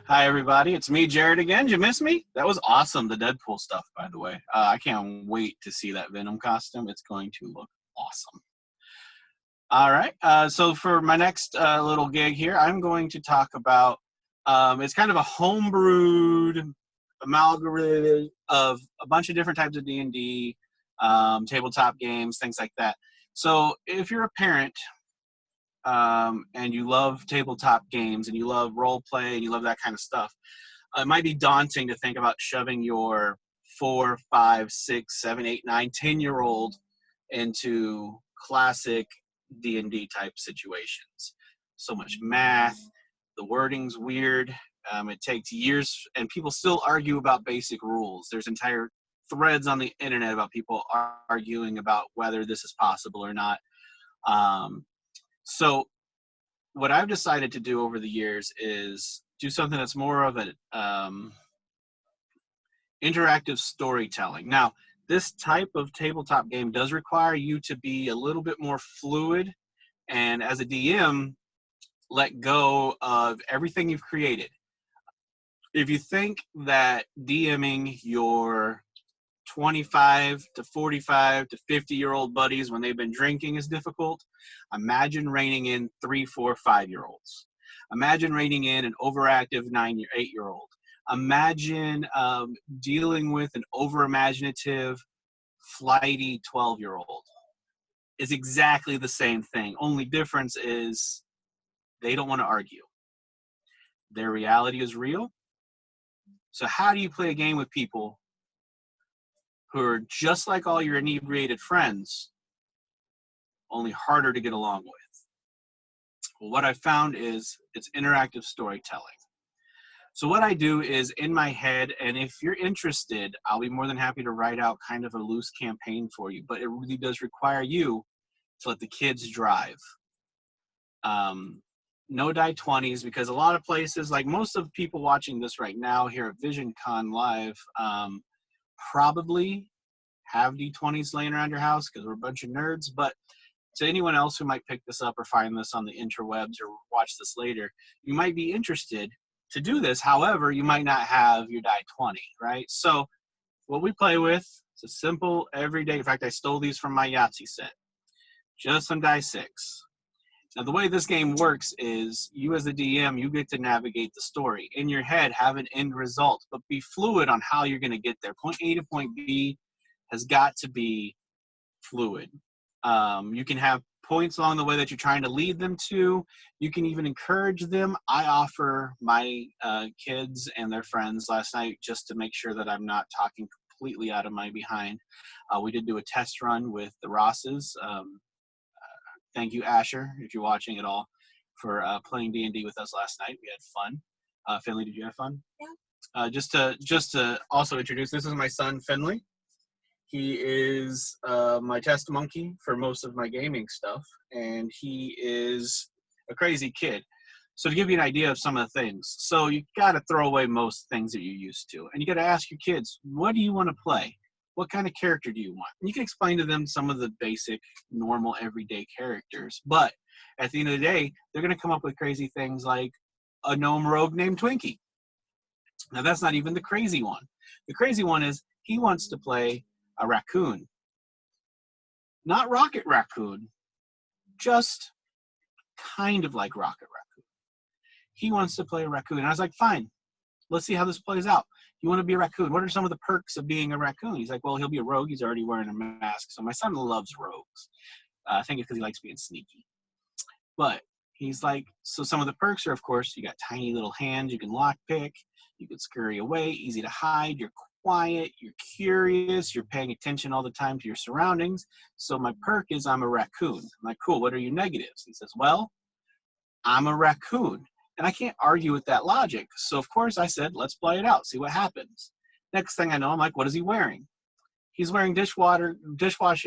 Hi, everybody. It's me, Jared, again. Did you miss me? That was awesome, the Deadpool stuff, by the way. I can't wait to see that Venom costume. It's going to look awesome. All right. So for my next little gig here, I'm going to talk about, it's kind of a homebrewed amalgam of a bunch of different types of D&D, tabletop games, things like that. So if you're a parent, and you love tabletop games and you love role play and you love that kind of stuff, it might be daunting to think about shoving your 4, 5, 6, 7, 8, 9, 10-year-old into classic D&D type situations. So much math, the wording's weird, it takes years, and people still argue about basic rules. There's entire threads on the internet about people arguing about whether this is possible or not. So what I've decided to do over the years is do something that's more of an interactive storytelling. Now, this type of tabletop game does require you to be a little bit more fluid, and as a DM, let go of everything you've created. If you think that DMing your 25 to 45 to 50-year-old buddies when they've been drinking is difficult, imagine reining in 3, 4, 5-year-olds. Imagine reining in an overactive 9 or 8-year-old. Imagine dealing with an overimaginative, flighty 12-year-old. It's exactly the same thing. Only difference is they don't want to argue. Their reality is real. So how do you play a game with people who are just like all your inebriated friends, only harder to get along with? Well, what I found is it's interactive storytelling. So what I do is in my head, and if you're interested, I'll be more than happy to write out kind of a loose campaign for you, but it really does require you to let the kids drive. No die 20s, because a lot of places, like most of the people watching this right now here at Visioncon Live, probably have D20s laying around your house because we're a bunch of nerds. But to anyone else who might pick this up or find this on the interwebs or watch this later, you might be interested to do this. However, you might not have your die 20, right? So what we play with is a simple everyday. In fact, I stole these from my Yahtzee set. Just some die 6. Now, the way this game works is you as the DM, you get to navigate the story. In your head, have an end result, but be fluid on how you're going to get there. Point A to point B has got to be fluid. You can have points along the way that you're trying to lead them to. You can even encourage them. I offer my kids and their friends last night, just to make sure that I'm not talking completely out of my behind. We did do a test run with the Rosses. Thank you, Asher, if you're watching at all, for playing D&D with us last night. We had fun. Finley, did you have fun? Yeah. Just to also introduce, this is my son, Finley. He is my test monkey for most of my gaming stuff, and he is a crazy kid. So to give you an idea of some of the things, so you got to throw away most things that you're used to, and you got to ask your kids, what do you want to play? What kind of character do you want? And you can explain to them some of the basic, normal, everyday characters. But at the end of the day, they're going to come up with crazy things like a gnome rogue named Twinkie. Now, that's not even the crazy one. The crazy one is he wants to play a raccoon. Not Rocket Raccoon, just kind of like Rocket Raccoon. He wants to play a raccoon. And I was like, fine, let's see how this plays out. You want to be a raccoon? What are some of the perks of being a raccoon? He's like, well, he'll be a rogue. He's already wearing a mask. So my son loves rogues. I think it's because he likes being sneaky. But he's like, so some of the perks are, of course, you got tiny little hands. You can lockpick. You can scurry away. Easy to hide. You're quiet. You're curious. You're paying attention all the time to your surroundings. So my perk is I'm a raccoon. I'm like, cool. What are your negatives? He says, well, I'm a raccoon. And I can't argue with that logic. So, of course, I said, let's play it out, see what happens. Next thing I know, I'm like, what is he wearing? He's wearing dishwasher,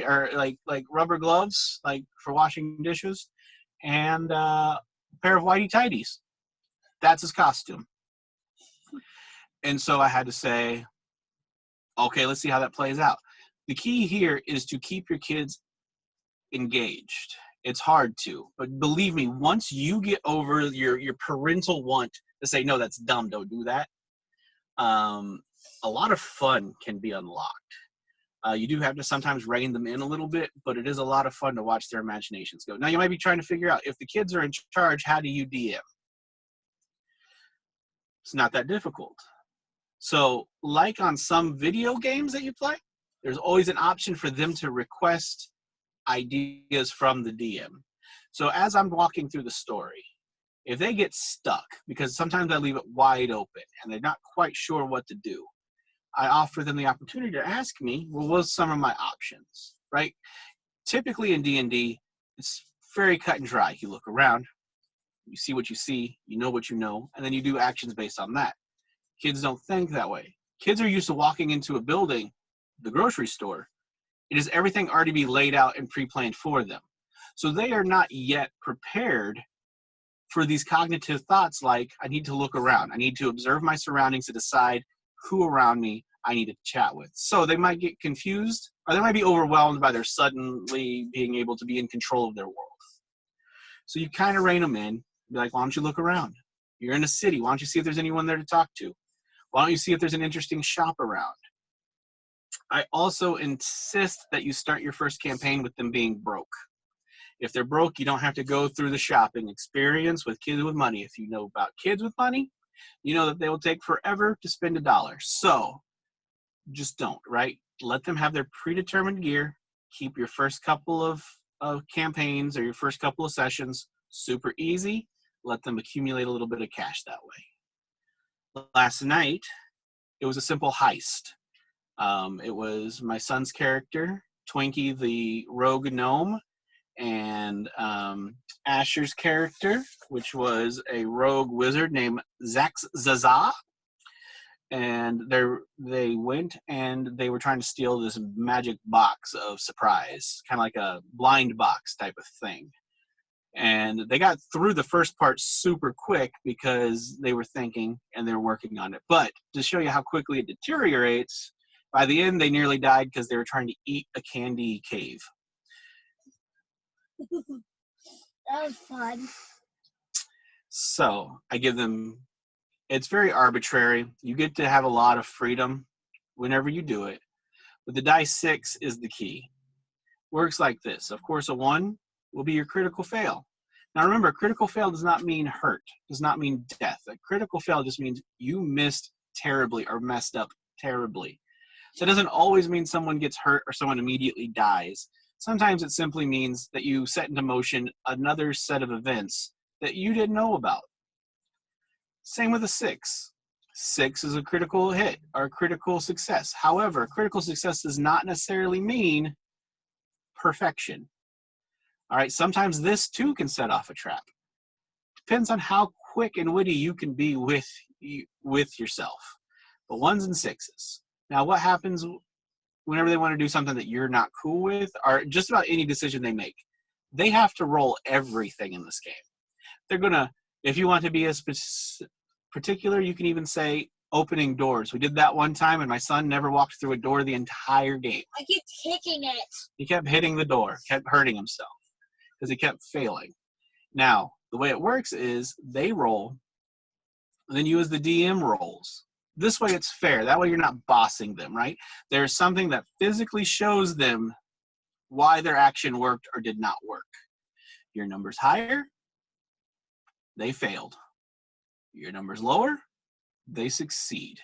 or like rubber gloves, like for washing dishes, and a pair of whitey tighties. That's his costume. And so I had to say, okay, let's see how that plays out. The key here is to keep your kids engaged. It's hard to, but believe me, once you get over your parental want to say, no, that's dumb, don't do that, a lot of fun can be unlocked. You do have to sometimes rein them in a little bit, but it is a lot of fun to watch their imaginations go. Now, you might be trying to figure out, if the kids are in charge, how do you DM? It's not that difficult. So, like on some video games that you play, there's always an option for them to request ideas from the DM. So as I'm walking through the story, if they get stuck, because sometimes I leave it wide open and they're not quite sure what to do, I offer them the opportunity to ask me, well, what's some of my options, right? Typically in D&D, it's very cut and dry. You look around, you see what you see, you know what you know, and then you do actions based on that. Kids don't think that way. Kids are used to walking into a building, the grocery store. It is everything already be laid out and pre-planned for them. So they are not yet prepared for these cognitive thoughts like, I need to look around. I need to observe my surroundings to decide who around me I need to chat with. So they might get confused, or they might be overwhelmed by their suddenly being able to be in control of their world. So you kind of rein them in, be like, why don't you look around? You're in a city. Why don't you see if there's anyone there to talk to? Why don't you see if there's an interesting shop around? I also insist that you start your first campaign with them being broke. If they're broke, you don't have to go through the shopping experience with kids with money. If you know about kids with money, you know that they will take forever to spend $1. So just don't, right? Let them have their predetermined gear. Keep your first couple of campaigns or your first couple of sessions super easy. Let them accumulate a little bit of cash that way. Last night, it was a simple heist. It was my son's character, Twinkie the rogue gnome, and Asher's character, which was a rogue wizard named Zax Zaza. And they went and they were trying to steal this magic box of surprise, kind of like a blind box type of thing. And they got through the first part super quick because they were thinking and they were working on it. But to show you how quickly it deteriorates, by the end, they nearly died because they were trying to eat a candy cave. That was fun. So I give them, it's very arbitrary. You get to have a lot of freedom whenever you do it. But the die 6 is the key. Works like this. Of course, a 1 will be your critical fail. Now remember, critical fail does not mean hurt, does not mean death. A critical fail just means you missed terribly or messed up terribly. So it doesn't always mean someone gets hurt or someone immediately dies. Sometimes it simply means that you set into motion another set of events that you didn't know about. Same with a 6. 6 is a critical hit or a critical success. However, critical success does not necessarily mean perfection. All right, sometimes this too can set off a trap. Depends on how quick and witty you can be with yourself. But 1s and 6s. Now, what happens whenever they want to do something that you're not cool with, or just about any decision they make? They have to roll everything in this game. They're gonna, if you want to be a particular, you can even say opening doors. We did that one time, and my son never walked through a door the entire game. I keep hitting it. He kept hitting the door, kept hurting himself because he kept failing. Now, the way it works is they roll, and then you as the DM rolls. This way it's fair. That way you're not bossing them, right? There's something that physically shows them why their action worked or did not work. Your number's higher, they failed. Your number's lower, they succeed.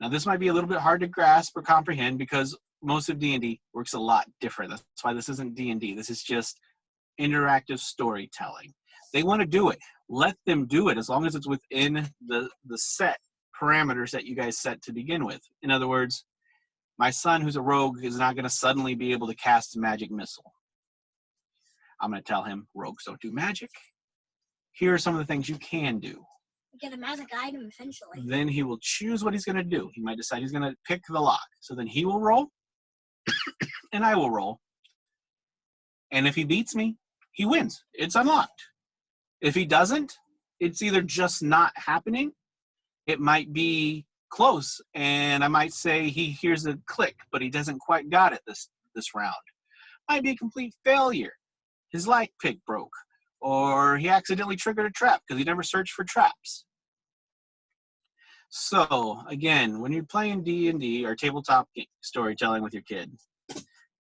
Now this might be a little bit hard to grasp or comprehend because most of D&D works a lot different. That's why this isn't D&D. This is just interactive storytelling. They want to do it. Let them do it as long as it's within the set parameters that you guys set to begin with. In other words, my son who's a rogue is not going to suddenly be able to cast a magic missile. I'm going to tell him, rogues don't do magic. Here are some of the things you can do. Get a magic item eventually. Then he will choose what he's going to do. He might decide he's going to pick the lock. So then he will roll, and I will roll. And if he beats me, he wins. It's unlocked. If he doesn't, it's either just not happening. It might be close, and I might say he hears a click, but he doesn't quite got it this round. Might be a complete failure. his light pick broke, or he accidentally triggered a trap because he never searched for traps. So again, when you're playing D&D or tabletop storytelling with your kid,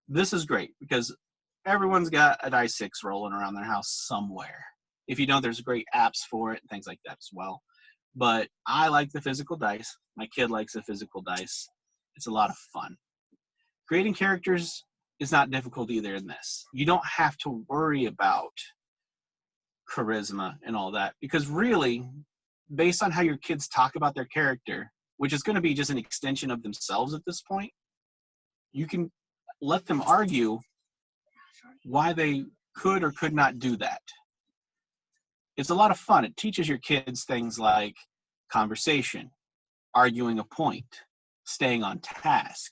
this is great because everyone's got a dice 6 rolling around their house somewhere. If you don't, there's great apps for it and things like that as well. But I like the physical dice. My kid likes the physical dice. It's a lot of fun. Creating characters is not difficult either in this. You don't have to worry about charisma and all that because really, based on how your kids talk about their character, which is going to be just an extension of themselves at this point, you can let them argue why they could or could not do that. It's a lot of fun. It teaches your kids things like conversation, arguing a point, staying on task,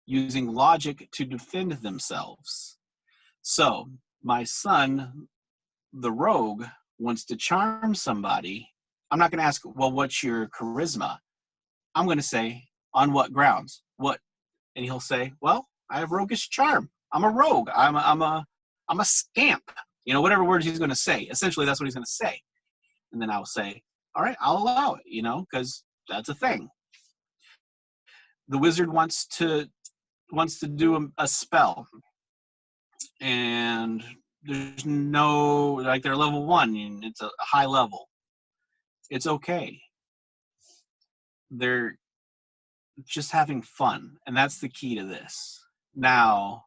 using logic to defend themselves. So my son, the rogue, wants to charm somebody. I'm not going to ask, well, what's your charisma? I'm going to say, on what grounds? What? And he'll say, well, I have roguish charm. I'm a rogue. I'm a scamp. You know, whatever words he's going to say. Essentially, that's what he's going to say. And then I'll say, all right, I'll allow it, you know, because that's a thing. The wizard wants to do a spell. And there's no, like they're level 1, and it's a high level. It's okay. They're just having fun, and that's the key to this. Now,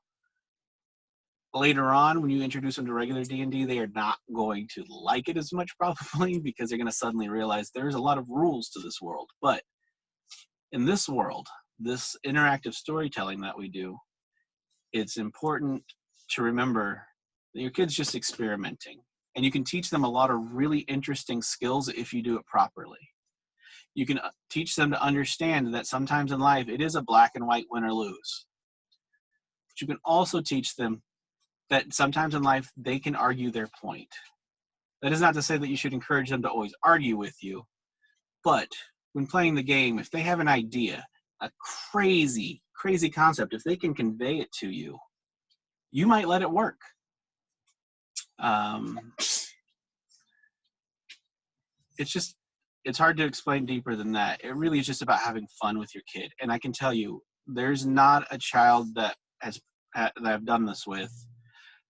later on, when you introduce them to regular D&D, they are not going to like it as much probably because they're going to suddenly realize there's a lot of rules to this world. But in this world, this interactive storytelling that we do, it's important to remember that your kid's just experimenting, and you can teach them a lot of really interesting skills if you do it properly. You can teach them to understand that sometimes in life it is a black and white win or lose. But you can also teach them that sometimes in life they can argue their point. That is not to say that you should encourage them to always argue with you, but when playing the game, if they have an idea, a crazy, crazy concept, if they can convey it to you, you might let it work. It's hard to explain deeper than that. It really is just about having fun with your kid. And I can tell you, there's not a child that I've done this with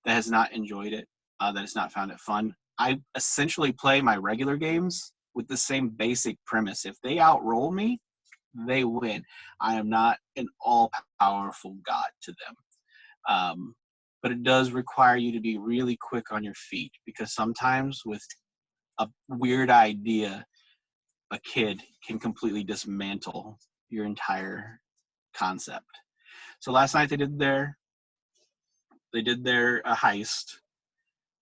that has not enjoyed it, that has not found it fun. I essentially play my regular games with the same basic premise. If they outroll me, they win. I am not an all-powerful god to them. But it does require you to be really quick on your feet because sometimes with a weird idea, a kid can completely dismantle your entire concept. So last night they did their heist,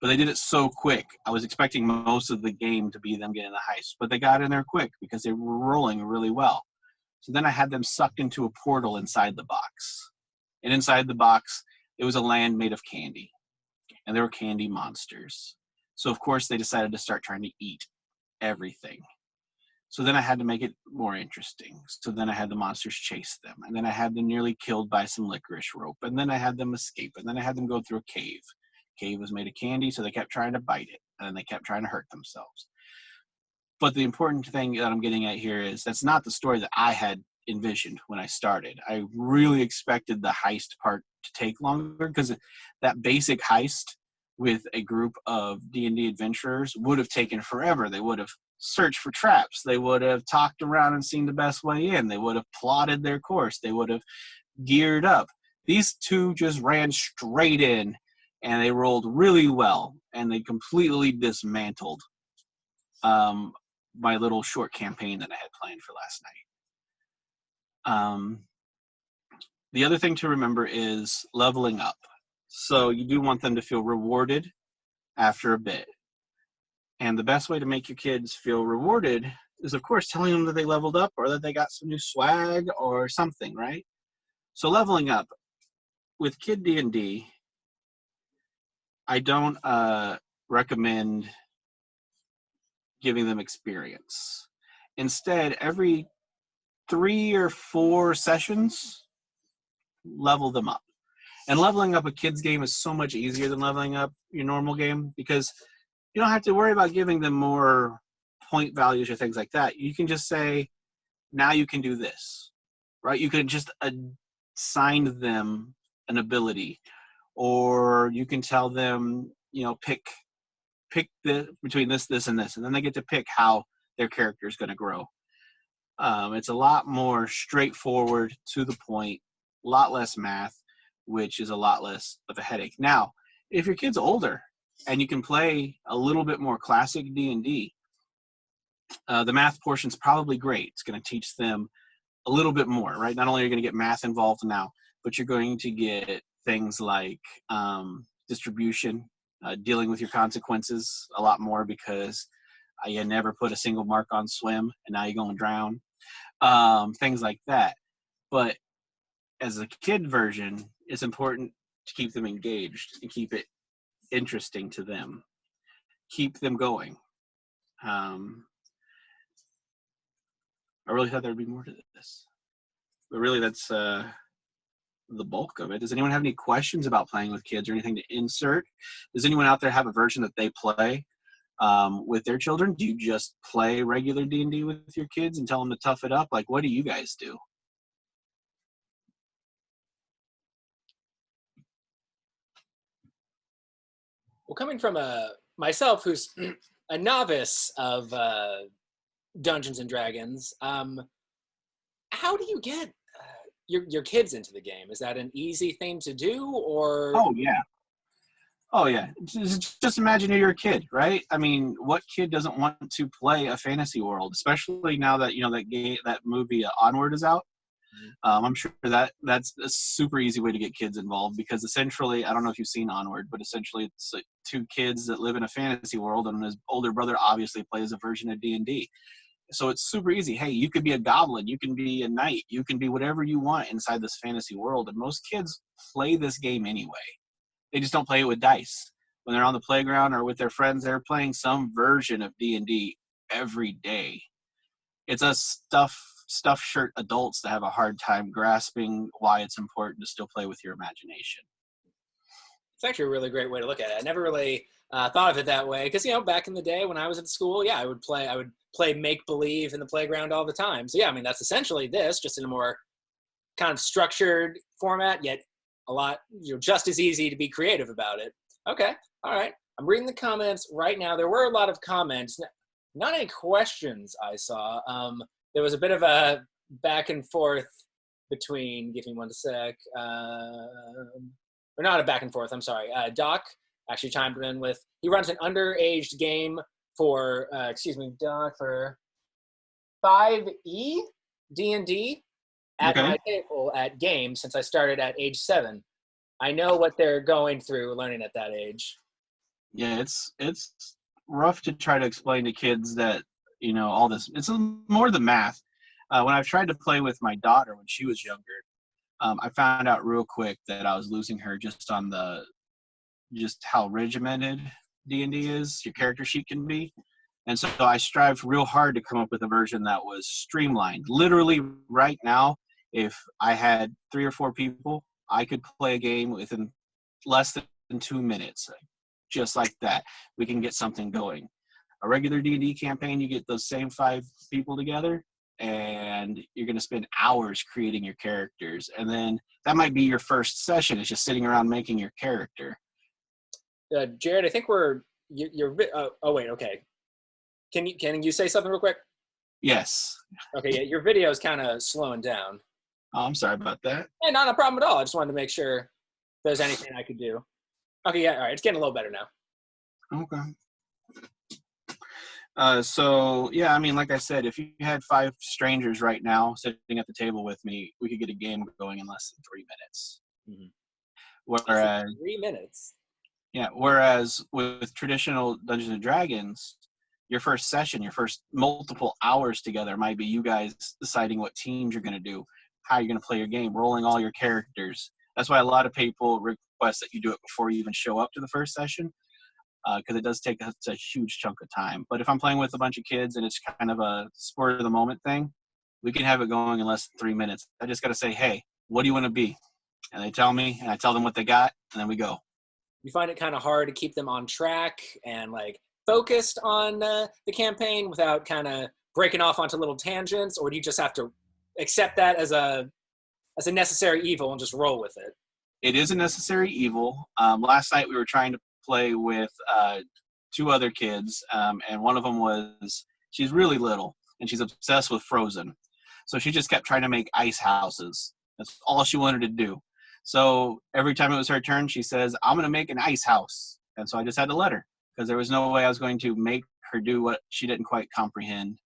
but they did it so quick. I was expecting most of the game to be them getting the heist, but they got in there quick because they were rolling really well. So then I had them sucked into a portal inside the box. And inside the box, it was a land made of candy. And there were candy monsters. So of course they decided to start trying to eat everything. So then I had to make it more interesting. So then I had the monsters chase them. And then I had them nearly killed by some licorice rope. And then I had them escape. And then I had them go through a cave. Cave was made of candy, so they kept trying to bite it. And then they kept trying to hurt themselves. But the important thing that I'm getting at here is that's not the story that I had envisioned when I started. I really expected the heist part to take longer because that basic heist with a group of D&D adventurers would have taken forever. They would have searched for traps. They would have talked around and seen the best way in. They would have plotted their course. They would have geared up. These two just ran straight in and they rolled really well and they completely dismantled my little short campaign that I had planned for last night. The other thing to remember is leveling up. So you do want them to feel rewarded after a bit. And the best way to make your kids feel rewarded is, of course, telling them that they leveled up or that they got some new swag or something, right? So leveling up. With Kid D&D, I don't recommend giving them experience. Instead, every 3 or 4 sessions, level them up. And leveling up a kid's game is so much easier than leveling up your normal game because you don't have to worry about giving them more point values or things like that. You can just say, now you can do this, right? You can just assign them an ability, or you can tell them, pick between this, and this, and then they get to pick how their character is going to grow. It's a lot more straightforward, to the point, a lot less math, which is a lot less of a headache. Now, if your kid's older and you can play a little bit more classic D&D, the math portion's probably great. It's going to teach them a little bit more, right? Not only are you going to get math involved now, but you're going to get things like distribution, dealing with your consequences a lot more, because you never put a single mark on swim and now you're going to drown. Things like that. But as a kid version, it's important to keep them engaged and keep it interesting to them. Keep them going. I really thought there'd be more to this. But really, that's the bulk of it. Does anyone have any questions about playing with kids or anything to insert? Does anyone out there have a version that they play with their children? Do you just play regular D&D with your kids and tell them to tough it up? Like, what do you guys do? Well, coming from myself, who's a novice of Dungeons and Dragons, how do you get your kids into the game? Is that an easy thing to do, or? Oh yeah. Just imagine you're a kid, right? I mean, what kid doesn't want to play a fantasy world, especially now that that movie Onward is out? I'm sure that's a super easy way to get kids involved, because essentially, I don't know if you've seen Onward, but essentially it's like two kids that live in a fantasy world, and his older brother obviously plays a version of D&D. So it's super easy. Hey, you could be a goblin, you can be a knight, you can be whatever you want inside this fantasy world. And most kids play this game anyway. They just don't play it with dice. When they're on the playground or with their friends, they're playing some version of D&D every day. It's us stuffed shirt adults that have a hard time grasping why it's important to still play with your imagination. It's actually a really great way to look at it. I never really thought of it that way, because back in the day when I was at school, I would play make believe in the playground all the time. So that's essentially this, just in a more kind of structured format, yet a lot just as easy to be creative about it. Okay, all right. I'm reading the comments right now. There were a lot of comments, not any questions I saw. There was a bit of a back and forth between, give me one sec, or not a back and forth, I'm sorry. Doc actually chimed in with, he runs an underaged game for, Doc, for 5e D&D at my table at games, since I started at age 7. I know what they're going through learning at that age. Yeah, it's rough to try to explain to kids that, all this. It's more the math. When I've tried to play with my daughter when she was younger, I found out real quick that I was losing her just on just how regimented D&D is, your character sheet can be. And so I strived real hard to come up with a version that was streamlined. Literally right now, if I had 3 or 4 people, I could play a game within less than 2 minutes. Just like that, we can get something going. A regular D&D campaign, you get those same 5 people together, and you're going to spend hours creating your characters. And then that might be your first session. It's just sitting around making your character. Jared, I think you're oh wait, okay. Can you say something real quick? Yes. Okay, yeah, your video is kind of slowing down. Oh, I'm sorry about that. Hey, not a problem at all. I just wanted to make sure if there's anything I could do. Okay, yeah, all right. It's getting a little better now. Okay. Like I said, if you had 5 strangers right now sitting at the table with me, we could get a game going in less than 3 minutes. Mm-hmm. Whereas 3 minutes. Yeah, whereas with traditional Dungeons and Dragons, your first session, your first multiple hours together might be you guys deciding what teams you're going to do, how you're going to play your game, rolling all your characters. That's why a lot of people request that you do it before you even show up to the first session, because it does take a huge chunk of time. But if I'm playing with a bunch of kids and it's kind of a spur of the moment thing, we can have it going in less than 3 minutes. I just got to say, hey, what do you want to be? and they tell me, and I tell them what they got, and then we go. You find it kind of hard to keep them on track and like focused on the campaign without kind of breaking off onto little tangents, or do you just have to accept that as a necessary evil and just roll with it? It is a necessary evil. Last night we were trying to play with 2 other kids, and one of them she's really little, and she's obsessed with Frozen. So she just kept trying to make ice houses. That's all she wanted to do. So every time it was her turn, she says, I'm going to make an ice house. And so I just had to let her, because there was no way I was going to make her do what she didn't quite comprehend.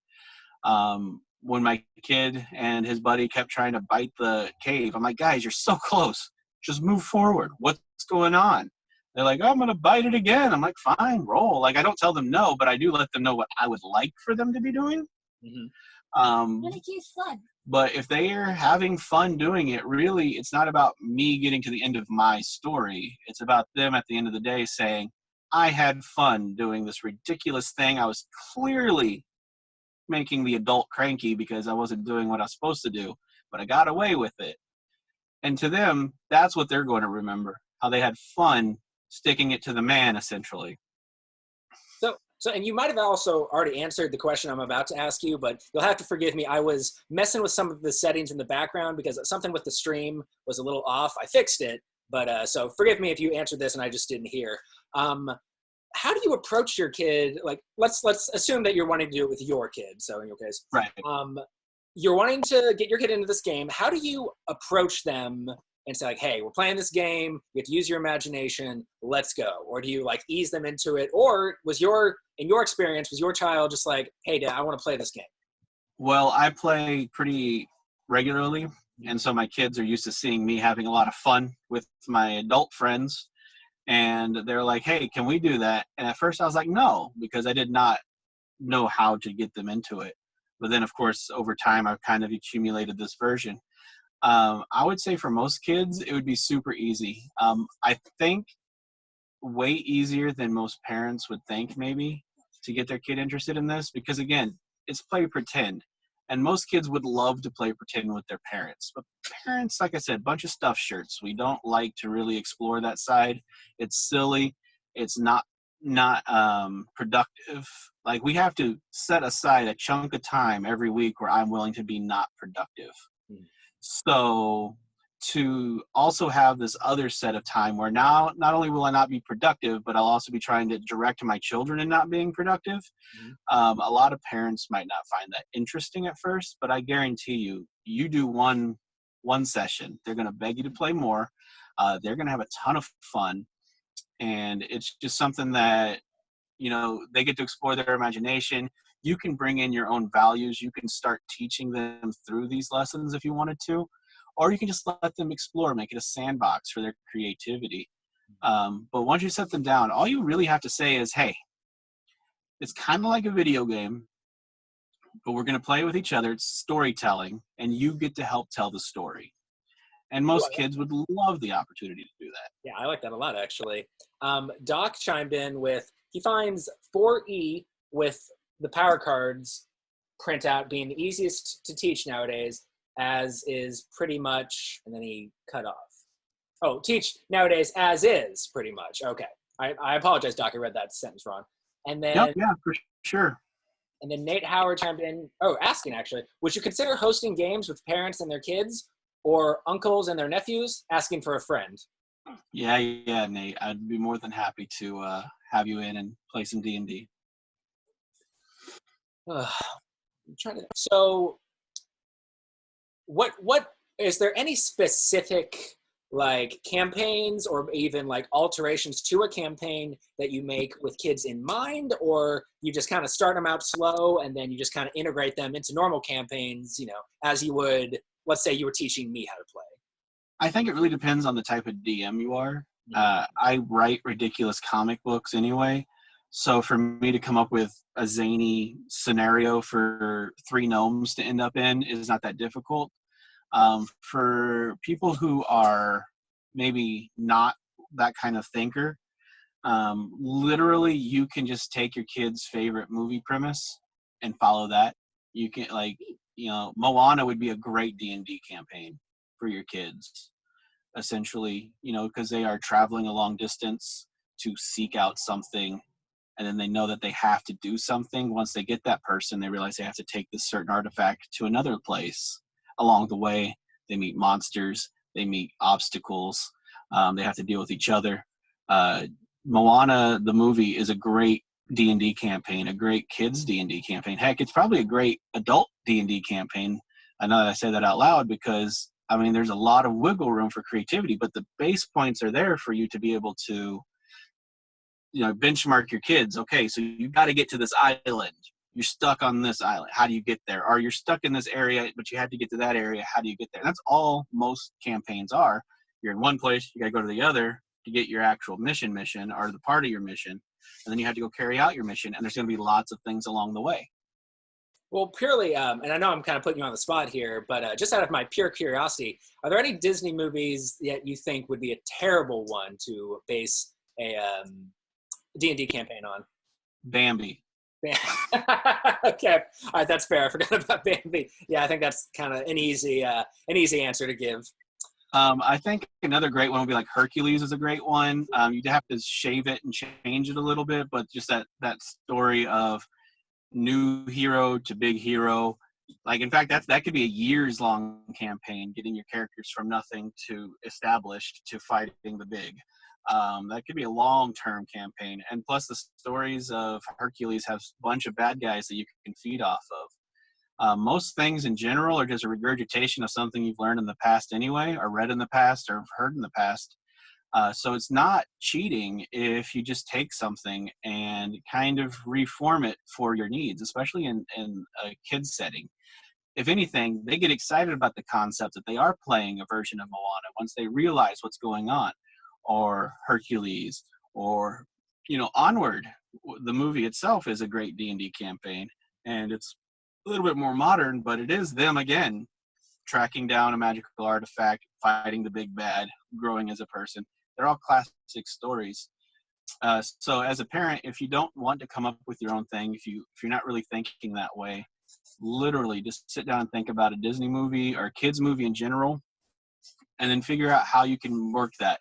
When my kid and his buddy kept trying to bite the cave, I'm like, guys, you're so close. Just move forward. What's going on? They're like, oh, I'm going to bite it again. I'm like, fine, roll. Like, I don't tell them no, but I do let them know what I would like for them to be doing. Make it fun. But if they are having fun doing it, really, it's not about me getting to the end of my story. It's about them at the end of the day saying, I had fun doing this ridiculous thing. I was clearly making the adult cranky because I wasn't doing what I was supposed to do, but I got away with it. And to them, that's what they're going to remember, how they had fun sticking it to the man, essentially. So, and you might have also already answered the question I'm about to ask you, but you'll have to forgive me. I was messing with some of the settings in the background because something with the stream was a little off. I fixed it, but so forgive me if you answered this and I just didn't hear. How do you approach your kid? Like, let's assume that you're wanting to do it with your kid. So in your case, right. You're wanting to get your kid into this game. How do you approach them and say like, hey, we're playing this game. You have to use your imagination. Let's go. Or do you like ease them into it? Or in your experience, was your child just like, hey, Dad, I want to play this game? Well, I play pretty regularly. And so my kids are used to seeing me having a lot of fun with my adult friends. And they're like, hey, can we do that? And at first I was like, no, because I did not know how to get them into it. But then, of course, over time, I've kind of accumulated this version. I would say for most kids, it would be super easy. I think way easier than most parents would think, maybe, to get their kid interested in this. Because, again, it's play pretend. And most kids would love to play pretend with their parents. But parents, like I said, bunch of stuffed shirts. We don't like to really explore that side. It's silly. It's not productive. Like, we have to set aside a chunk of time every week where I'm willing to be not productive. So to also have this other set of time where now not only will I not be productive, but I'll also be trying to direct my children in not being productive. A lot of parents might not find that interesting at first, but I guarantee you do one session, they're going to beg you to play more. They're going to have a ton of fun. And it's just something that, they get to explore their imagination. You can bring in your own values. You can start teaching them through these lessons if you wanted to, or you can just let them explore, make it a sandbox for their creativity. But once you set them down, all you really have to say is, hey, it's kind of like a video game, but we're going to play with each other. It's storytelling, and you get to help tell the story. And most kids would love the opportunity to do that. Yeah, I like that a lot, actually. Doc chimed in with, he finds 4E with the power cards printout being the easiest to teach nowadays, as is pretty much, and then he cut off. Oh, teach nowadays as is, pretty much. Okay. I apologize, Doc. I read that sentence wrong. And then, yeah, for sure. And then Nate Howard chimed in, asking actually, would you consider hosting games with parents and their kids, or uncles and their nephews, asking for a friend? Yeah, Nate. I'd be more than happy to have you in and play some D&D. I'm trying to. So, what is there any specific like campaigns or even like alterations to a campaign that you make with kids in mind, or you just kind of start them out slow and then you just kind of integrate them into normal campaigns, as you would, let's say you were teaching me how to play? I think it really depends on the type of DM you are. I write ridiculous comic books anyway. So for me to come up with a zany scenario for 3 gnomes to end up in is not that difficult. For people who are maybe not that kind of thinker, literally you can just take your kid's favorite movie premise and follow that. You can, Moana would be a great D&D campaign for your kids. essentially, because they are traveling a long distance to seek out something, and then they know that they have to do something. Once they get that person, they realize they have to take this certain artifact to another place. Along the way, they meet monsters, they meet obstacles, they have to deal with each other. Moana, the movie, is a great D&D campaign, a great kids D&D campaign. Heck, it's probably a great adult D&D campaign. I know that I say that out loud because, there's a lot of wiggle room for creativity, but the base points are there for you to be able to, benchmark your kids. Okay, so you got to get to this island. You're stuck on this island. How do you get there? Or you're stuck in this area, but you had to get to that area. How do you get there? That's all most campaigns are. You're in one place, you got to go to the other to get your actual mission or the part of your mission. And then you have to go carry out your mission. And there's going to be lots of things along the way. Well, purely, and I know I'm kind of putting you on the spot here, but just out of my pure curiosity, are there any Disney movies that you think would be a terrible one to base a D&D campaign on? Bambi. Okay, all right, that's fair. I forgot about Bambi. Yeah, I think that's kind of an easy answer to give. I think another great one would be like Hercules is a great one. You'd have to shave it and change it a little bit, but just that story of new hero to big hero. Like, in fact, that could be a years long campaign, getting your characters from nothing to established to fighting the big. That could be a long-term campaign. And plus the stories of Hercules have a bunch of bad guys that you can feed off of. Most things in general are just a regurgitation of something you've learned in the past anyway, or read in the past, or heard in the past. So it's not cheating if you just take something and kind of reform it for your needs, especially in a kid's setting. If anything, they get excited about the concept that they are playing a version of Moana once they realize what's going on, or Hercules, or Onward. The movie itself is a great D&D campaign, and it's a little bit more modern, but it is them again tracking down a magical artifact, fighting the big bad, growing as a person. They're all classic stories. So as a parent, if you don't want to come up with your own thing, if you're not really thinking that way, literally just sit down and think about a Disney movie or a kids movie in general, and then figure out how you can work that.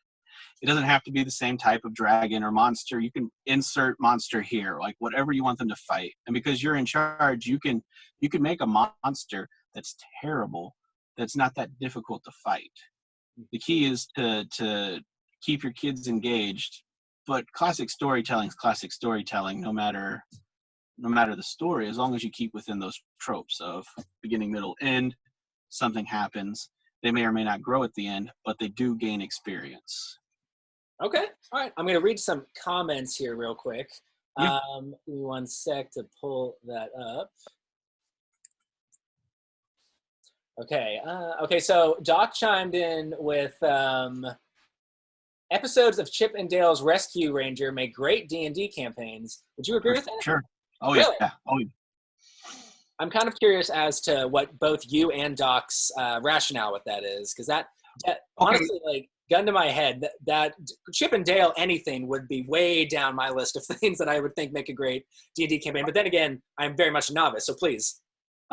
It doesn't have to be the same type of dragon or monster. You can insert monster here, like whatever you want them to fight. And because you're in charge, you can make a monster that's terrible, that's not that difficult to fight. The key is to keep your kids engaged. But classic storytelling is classic storytelling, no matter the story, as long as you keep within those tropes of beginning, middle, end. Something happens. They may or may not grow at the end, but they do gain experience. Okay, all right. I'm going to read some comments here real quick. Yeah. Give me 1 sec to pull that up. Okay. Okay. So Doc chimed in with episodes of Chip and Dale's Rescue Ranger make great D&D campaigns. Would you agree with that? Sure. Oh Really? yeah. Oh yeah. I'm kind of curious as to what both you and Doc's rationale with that is, because that honestly, like, gun to my head, that Chip and Dale anything would be way down my list of things that I would think make a great D&D campaign. But then again, I'm very much a novice, so please.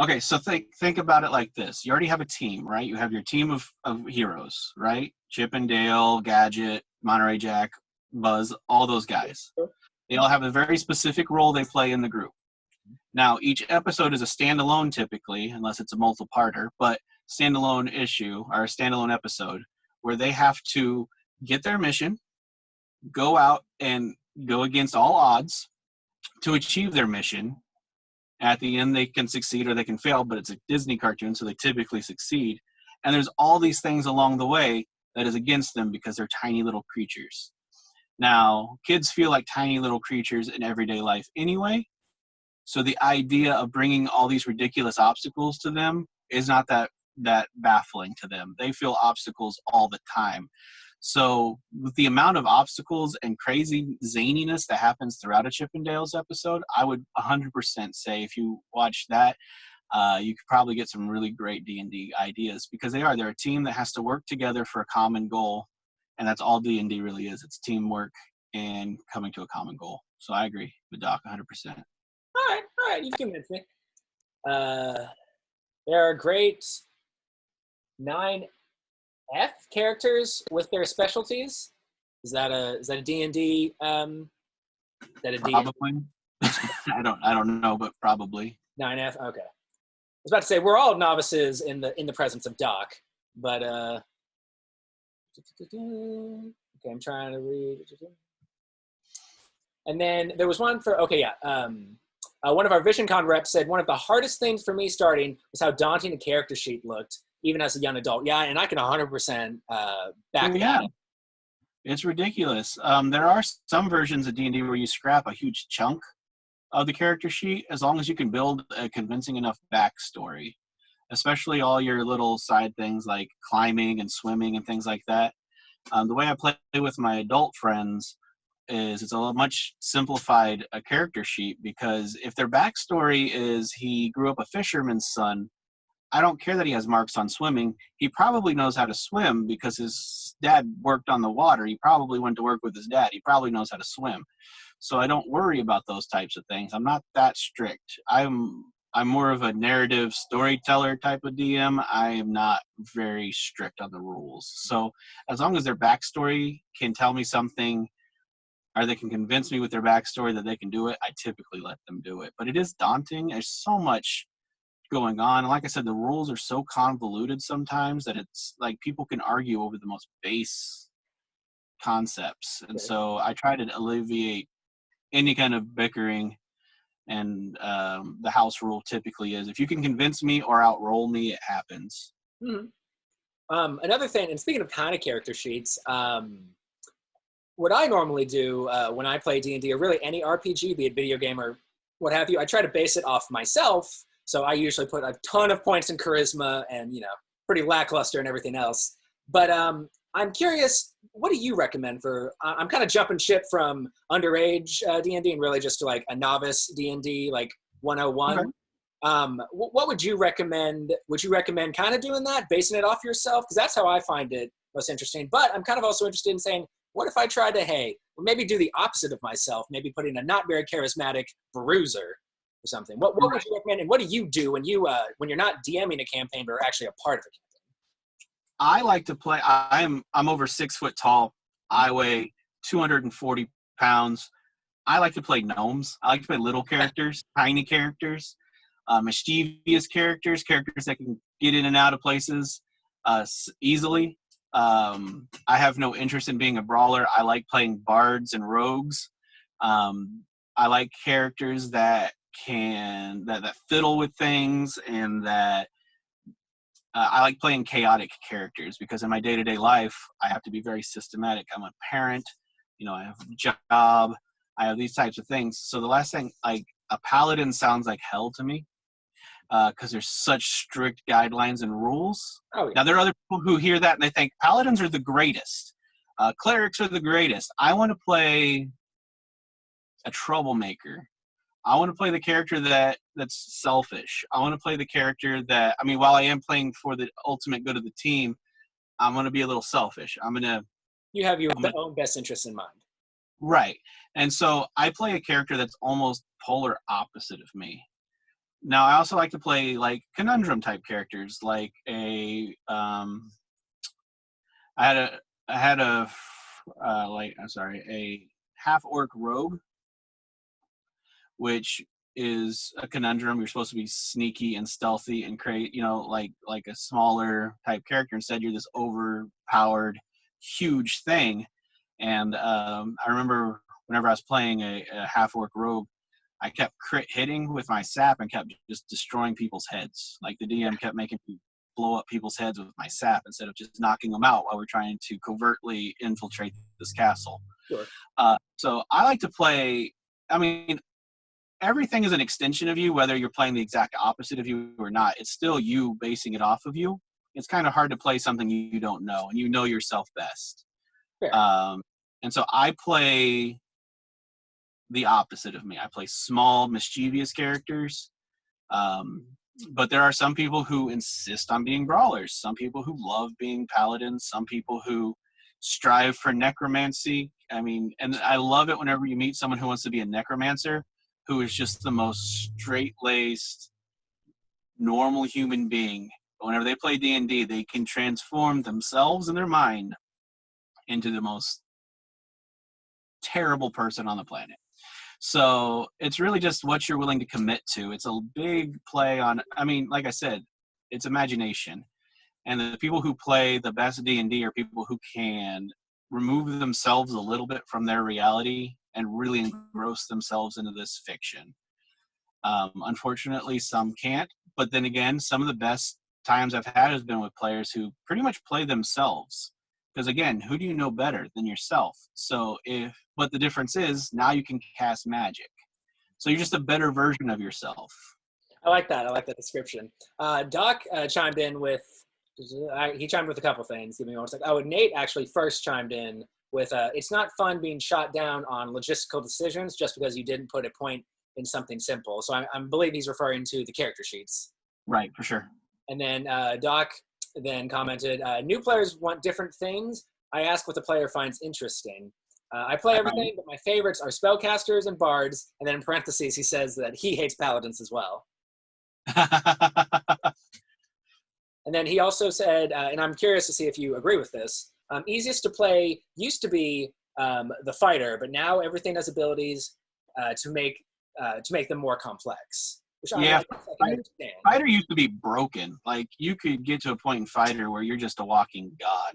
Okay, so think about it like this. You already have a team, right? You have your team of heroes, right? Chip and Dale, Gadget, Monterey Jack, Buzz, all those guys. They all have a very specific role they play in the group. Now, each episode is a standalone typically, unless it's a multi-parter, but standalone issue or a standalone episode where they have to get their mission, go out and go against all odds to achieve their mission. At the end, they can succeed or they can fail, but it's a Disney cartoon, so they typically succeed. And there's all these things along the way that is against them because they're tiny little creatures. Now, kids feel like tiny little creatures in everyday life anyway, so the idea of bringing all these ridiculous obstacles to them is not that baffling to them. They feel obstacles all the time. So with the amount of obstacles and crazy zaniness that happens throughout a Chip and Dale's episode, I would 100% say if you watch that, you could probably get some really great D&D ideas, because they're a team that has to work together for a common goal, and that's all D&D really is. It's teamwork and coming to a common goal. So I agree with Doc 100%. All right, you've convinced me. There are great 9 F characters with their specialties. Is that a D&D? Is that a D&D Probably. I don't know, but probably. 9F? Okay. I was about to say we're all novices in the presence of Doc, but okay, I'm trying to read. And then there was one for one of our Visioncon reps said one of the hardest things for me starting was how daunting the character sheet looked, even as a young adult. Yeah, and I can 100% back that up. It's ridiculous. There are some versions of D&D where you scrap a huge chunk of the character sheet as long as you can build a convincing enough backstory, especially all your little side things like climbing and swimming and things like that. The way I play with my adult friends is it's a much simplified character sheet, because if their backstory is he grew up a fisherman's son, I don't care that he has marks on swimming. He probably knows how to swim because his dad worked on the water. He probably went to work with his dad. He probably knows how to swim. So I don't worry about those types of things. I'm not that strict. I'm more of a narrative storyteller type of DM. I am not very strict on the rules. So as long as their backstory can tell me something, or they can convince me with their backstory that they can do it, I typically let them do it. But it is daunting. There's so much going on. And like I said, the rules are so convoluted sometimes that it's like people can argue over the most base concepts. And so I try to alleviate any kind of bickering. And the house rule typically is if you can convince me or outroll me, it happens. Mm-hmm. Another thing, and speaking of kind of character sheets, what I normally do when I play D&D, or really any RPG, be it video game or what have you, I try to base it off myself. So I usually put a ton of points in charisma and, pretty lackluster and everything else. But I'm curious, what do you recommend for, I'm kind of jumping ship from underage D&D and really just to like a novice D&D, like 101. Okay. What would you recommend? Would you recommend kind of doing that, basing it off yourself? Because that's how I find it most interesting. But I'm kind of also interested in saying, what if I tried to, maybe do the opposite of myself, maybe put in a not very charismatic bruiser or something? What would you recommend, and what do you do when you're not DMing a campaign but are actually a part of a campaign? I like to play. I'm over 6 foot tall. I weigh 240 pounds. I like to play gnomes. I like to play little characters, tiny characters, mischievous characters that can get in and out of places easily. I have no interest in being a brawler. I like playing bards and rogues. I like characters that can that fiddle with things, and that I like playing chaotic characters, because in my day-to-day life I have to be very systematic. I'm a parent, I have a job, I have these types of things. So the last thing, like a paladin sounds like hell to me, because there's such strict guidelines and rules. Oh, yeah. Now, there are other people who hear that and they think paladins are the greatest. Clerics are the greatest. I want to play a troublemaker. I want to play the character that's selfish. I want to play the character that, while I am playing for the ultimate good of the team, I'm going to be a little selfish. You have your own best interests in mind. Right. And so I play a character that's almost polar opposite of me. Now, I also like to play like conundrum type characters, like a half orc rogue, which is a conundrum. You're supposed to be sneaky and stealthy and create, like a smaller type character. Instead, you're this overpowered, huge thing. And I remember whenever I was playing a half orc rogue, I kept crit hitting with my sap and kept just destroying people's heads. Like the DM kept making me blow up people's heads with my sap instead of just knocking them out while we're trying to covertly infiltrate this castle. Sure. So I like to play, everything is an extension of you, whether you're playing the exact opposite of you or not. It's still you basing it off of you. It's kind of hard to play something you don't know, and you know yourself best. Fair. And so I play the opposite of me. I play small, mischievous characters. But there are some people who insist on being brawlers, some people who love being paladins, some people who strive for necromancy. And I love it whenever you meet someone who wants to be a necromancer, who is just the most straight-laced, normal human being, But whenever they play D&D, they can transform themselves and their mind into the most terrible person on the planet. So it's really just what you're willing to commit to. It's a big play on, I mean, like I said, it's imagination. And the people who play the best D&D are people who can remove themselves a little bit from their reality and really engross themselves into this fiction. Unfortunately, some can't. But then again, some of the best times I've had has been with players who pretty much play themselves. Because again, who do you know better than yourself? But the difference is now you can cast magic. So you're just a better version of yourself. I like that. I like that description. Doc chimed in with, he chimed with a couple things. Give me one second. Oh, and Nate actually first chimed in with, it's not fun being shot down on logistical decisions just because you didn't put a point in something simple. So I believe he's referring to the character sheets. Right, for sure. And then Doc then commented, new players want different things. I ask what the player finds interesting. I play everything, but my favorites are spellcasters and bards. And then in parentheses, he says that he hates paladins as well. And then he also said, and I'm curious to see if you agree with this, easiest to play used to be the fighter, but now everything has abilities to make them more complex. Which yeah, I can understand. Fighter used to be broken. Like, you could get to a point in Fighter where you're just a walking god.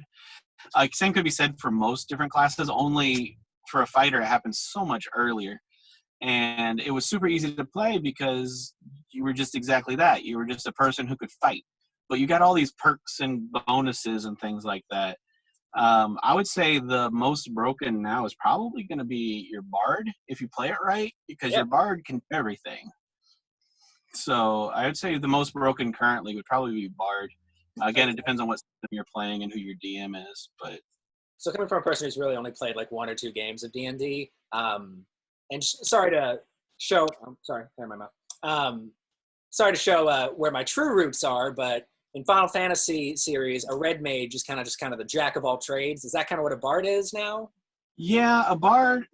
Same could be said for most different classes, only for a Fighter it happens so much earlier. And it was super easy to play because you were just exactly that. You were just a person who could fight. But you got all these perks and bonuses and things like that. I would say the most broken now is probably going to be your Bard, if you play it right, because your Bard can do everything. So I would say the most broken currently would probably be Bard. Again, it depends on what system you're playing and who your DM is. But so coming from a person who's really only played like 1 or 2 games of D&D, and sorry to show, sorry to show where my true roots are, but in Final Fantasy series, a red mage is kind of the jack of all trades. Is that kind of what a bard is now? Yeah, a bard.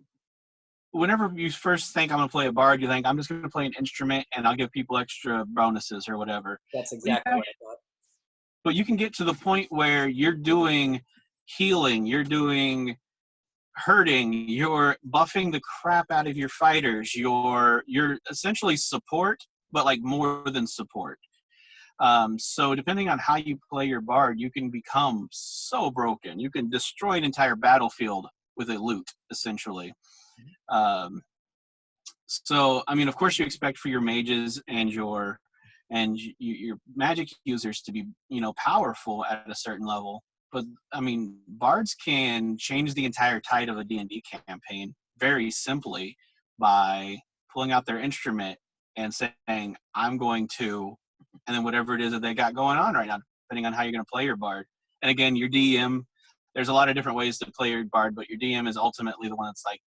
Whenever you first think I'm going to play a bard, you think I'm just going to play an instrument and I'll give people extra bonuses or whatever. That's exactly what I thought. But you can get to the point where you're doing healing, you're doing hurting, you're buffing the crap out of your fighters, you're essentially support, but like more than support. So depending on how you play your bard, you can become so broken. You can destroy an entire battlefield with a loot, essentially. So I mean, of course, you expect for your mages and your magic users to be, powerful at a certain level. But I mean, bards can change the entire tide of a D&D campaign very simply by pulling out their instrument and saying, I'm going to, and then whatever it is that they got going on right now, depending on how you're going to play your bard. And again, your DM, there's a lot of different ways to play your bard, but your DM is ultimately the one that's like,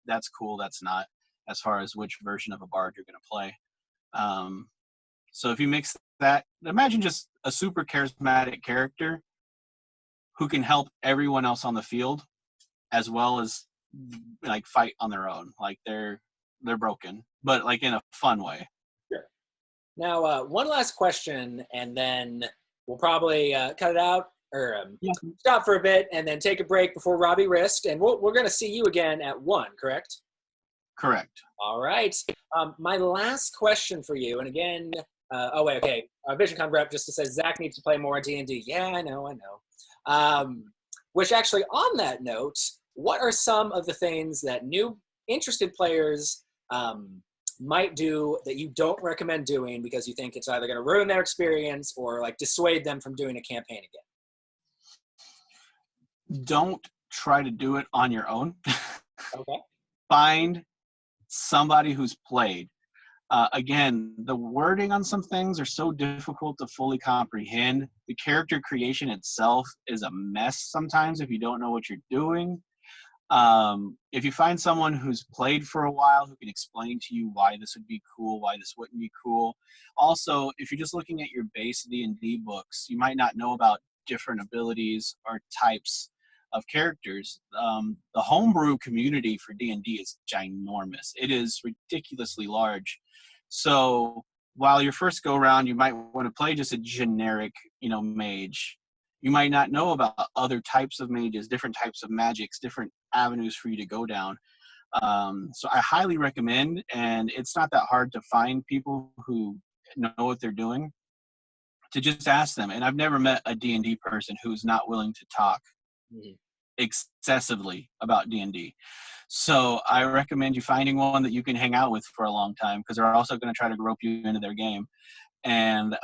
that's cool, that's not, as far as which version of a bard you're going to play. So if you mix that, imagine just a super charismatic character who can help everyone else on the field as well as like fight on their own. Like they're broken, but like in a fun way. Sure. Now, one last question, and then we'll probably cut it out or stop for a bit and then take a break before Robbie Rist. And we're going to see you again at 1, correct? Correct. All right. My last question for you, and again, okay. Visioncon rep just says Zach needs to play more D&D. Yeah, I know. Which actually, on that note, what are some of the things that new interested players might do that you don't recommend doing because you think it's either going to ruin their experience or like dissuade them from doing a campaign again? Don't try to do it on your own. Okay. Find somebody who's played. Again, the wording on some things are so difficult to fully comprehend. The character creation itself is a mess sometimes if you don't know what you're doing. If you find someone who's played for a while who can explain to you why this would be cool, why this wouldn't be cool. Also, if you're just looking at your base D&D books, you might not know about different abilities or types of characters. The homebrew community for D&D is ginormous. It is ridiculously large. So while your first go around, you might want to play just a generic, mage. You might not know about other types of mages, different types of magics, different avenues for you to go down. So I highly recommend, and it's not that hard to find people who know what they're doing, to just ask them. And I've never met a D&D person who's not willing to talk excessively about D&D. So I recommend you finding one that you can hang out with for a long time, because they're also going to try to rope you into their game. And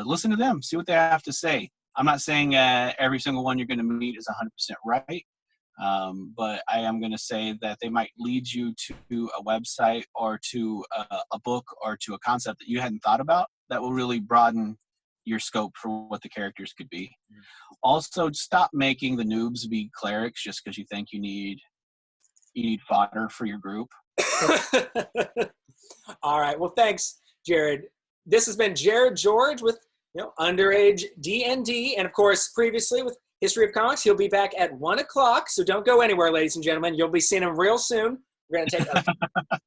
listen to them, see what they have to say. I'm not saying every single one you're going to meet is 100% right, but I am going to say that they might lead you to a website or to a book or to a concept that you hadn't thought about that will really broaden your scope for what the characters could be. Also, stop making the noobs be clerics just because you think you need fodder for your group. All right. Well, thanks, Jared. This has been Jared George with Underage D&D, and of course, previously with History of Comics. He'll be back at 1:00, so don't go anywhere, ladies and gentlemen. You'll be seeing him real soon. We're gonna take. All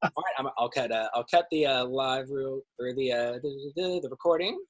right, I'll cut the live reel or the recording.